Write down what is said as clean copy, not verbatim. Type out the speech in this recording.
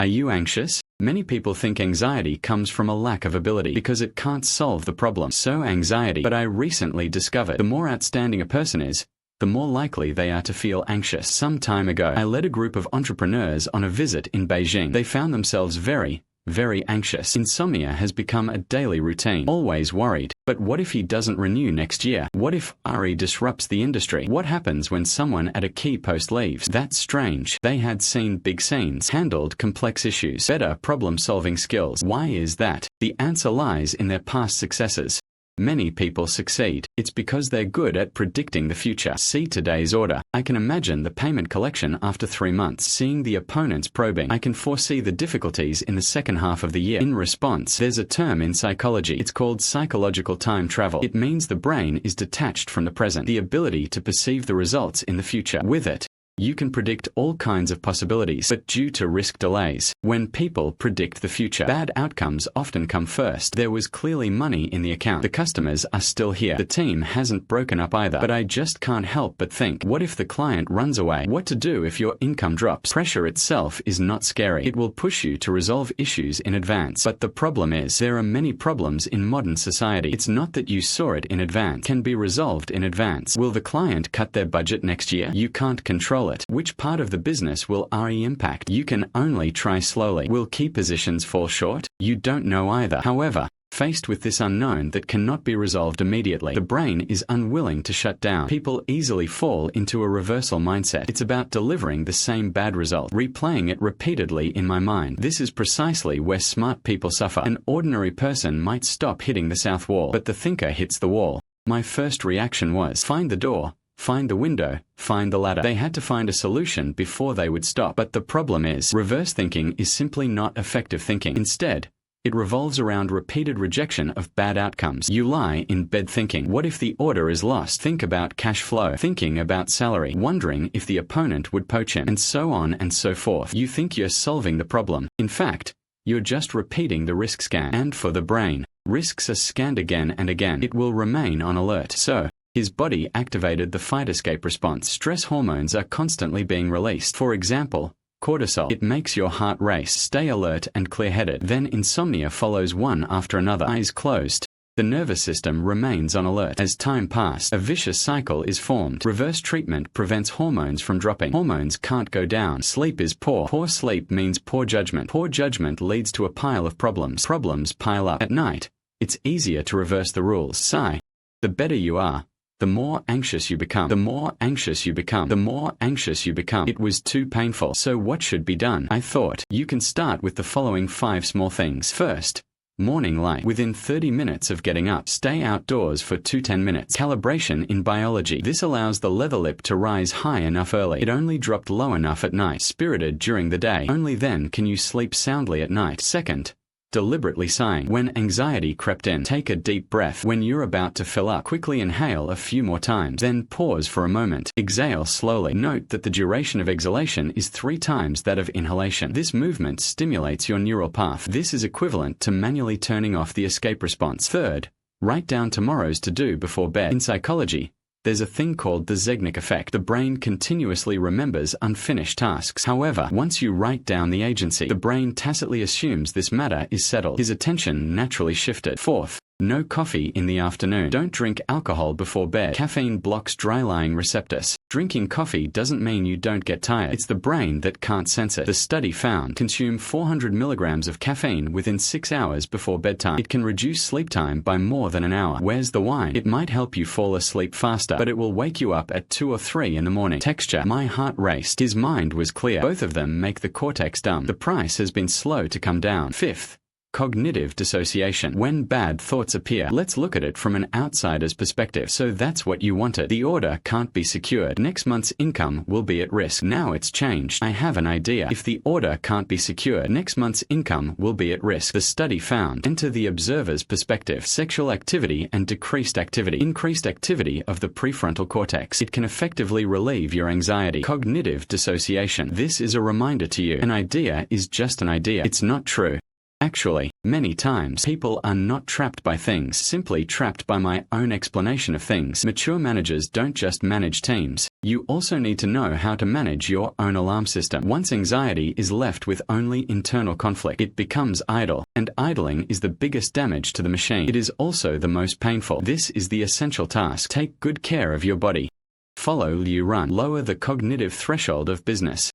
Are you anxious? Many people think anxiety comes from a lack of ability because it can't solve the problem. So anxiety. But I recently discovered the more outstanding a person is, the more likely they are to feel anxious. Some time ago, I led a group of entrepreneurs on a visit in Beijing. They found themselves very anxious. Insomnia has become a daily routine. Always worried. But what if he doesn't renew next year? What if RE disrupts the industry? What happens when someone at a key post leaves? That's strange. They had seen big scenes, handled complex issues, better problem-solving skills. Why is that? The answer lies in their past successes. Many people succeed. It's because they're good at predicting the future. See today's order. I can imagine the payment collection after 3 months. Seeing the opponents probing. I can foresee the difficulties in the second half of the year. In response, there's a term in psychology. It's called psychological time travel. It means the brain is detached from the present. The ability to perceive the results in the future. With it, you can predict all kinds of possibilities, but due to risk delays, when people predict the future, bad outcomes often come first. There was clearly money in the account. The customers are still here. The team hasn't broken up either. But I just can't help but think, what if the client runs away? What to do if your income drops? Pressure itself is not scary. It will push you to resolve issues in advance. But the problem is, there are many problems in modern society. It's not that you saw it in advance. It can be resolved in advance. Will the client cut their budget next year? You can't control it. Which part of the business will RE impact? You can only try slowly. Will key positions fall short? You don't know either. However, faced with this unknown that cannot be resolved immediately, the brain is unwilling to shut down. People easily fall into a reversal mindset. It's about delivering the same bad result, replaying it repeatedly in my mind. This is precisely where smart people suffer. An ordinary person might stop hitting the south wall, but the thinker hits the wall. My first reaction was, find the door, find the window, find the ladder. They had to find a solution before they would stop. But the problem is, reverse thinking is simply not effective thinking. Instead, it revolves around repeated rejection of bad outcomes. You lie in bed thinking, what if the order is lost? Think about cash flow, thinking about salary, wondering if the opponent would poach him, and so on and so forth. You think you're solving the problem. In fact, you're just repeating the risk scan. And for the brain, risks are scanned again and again. It will remain on alert. So, his body activated the fight-escape response. Stress hormones are constantly being released. For example, cortisol. It makes your heart race. Stay alert and clear-headed. Then insomnia follows one after another. Eyes closed. The nervous system remains on alert. As time passes, a vicious cycle is formed. Reverse treatment prevents hormones from dropping. Hormones can't go down. Sleep is poor. Poor sleep means poor judgment. Poor judgment leads to a pile of problems. Problems pile up. At night, it's easier to reverse the rules. Sigh. The better you are, the more anxious you become. The more anxious you become. The more anxious you become. It was too painful. So what should be done? I thought, you can start with the following 5 small things. First, morning light. Within 30 minutes of getting up, stay outdoors for 10 minutes. Calibration in biology. This allows the leather lip to rise high enough early. It only dropped low enough at night. Spirited during the day. Only then can you sleep soundly at night. Second, deliberately sighing. When anxiety crept in, take a deep breath. When you're about to fill up, quickly inhale a few more times. Then pause for a moment. Exhale slowly. Note that the duration of exhalation is 3 times that of inhalation. This movement stimulates your neural path. This is equivalent to manually turning off the escape response. Third, write down tomorrow's to-do before bed. In psychology, there's a thing called the Zegnik effect. The brain continuously remembers unfinished tasks. However, once you write down the agency, the brain tacitly assumes this matter is settled. His attention naturally shifted. Fourth, no coffee in the afternoon. Don't drink alcohol before bed. Caffeine blocks dry-lying receptors. Drinking coffee doesn't mean you don't get tired. It's the brain that can't sense it. The study found, consume 400 milligrams of caffeine within 6 hours before bedtime. It can reduce sleep time by more than an hour. Where's the wine? It might help you fall asleep faster, but it will wake you up at 2 or 3 in the morning. Texture. My heart raced. His mind was clear. Both of them make the cortex dumb. The price has been slow to come down. Fifth, cognitive dissociation. When bad thoughts appear, let's look at it from an outsider's perspective. So that's what you wanted. The order can't be secured. Next month's income will be at risk. Now it's changed. I have an idea. If the order can't be secured, next month's income will be at risk. The study found, enter the observer's perspective. Sexual activity and decreased activity. Increased activity of the prefrontal cortex. It can effectively relieve your anxiety. Cognitive dissociation. This is a reminder to you. An idea is just an idea. It's not true. Actually, many times people are not trapped by things, simply trapped by my own explanation of things. Mature managers don't just manage teams. You also need to know how to manage your own alarm system. Once anxiety is left with only internal conflict, it becomes idle, and idling is the biggest damage to the machine. It is also the most painful. This is the essential task. Take good care of your body. Follow Liu Run. Lower the cognitive threshold of business.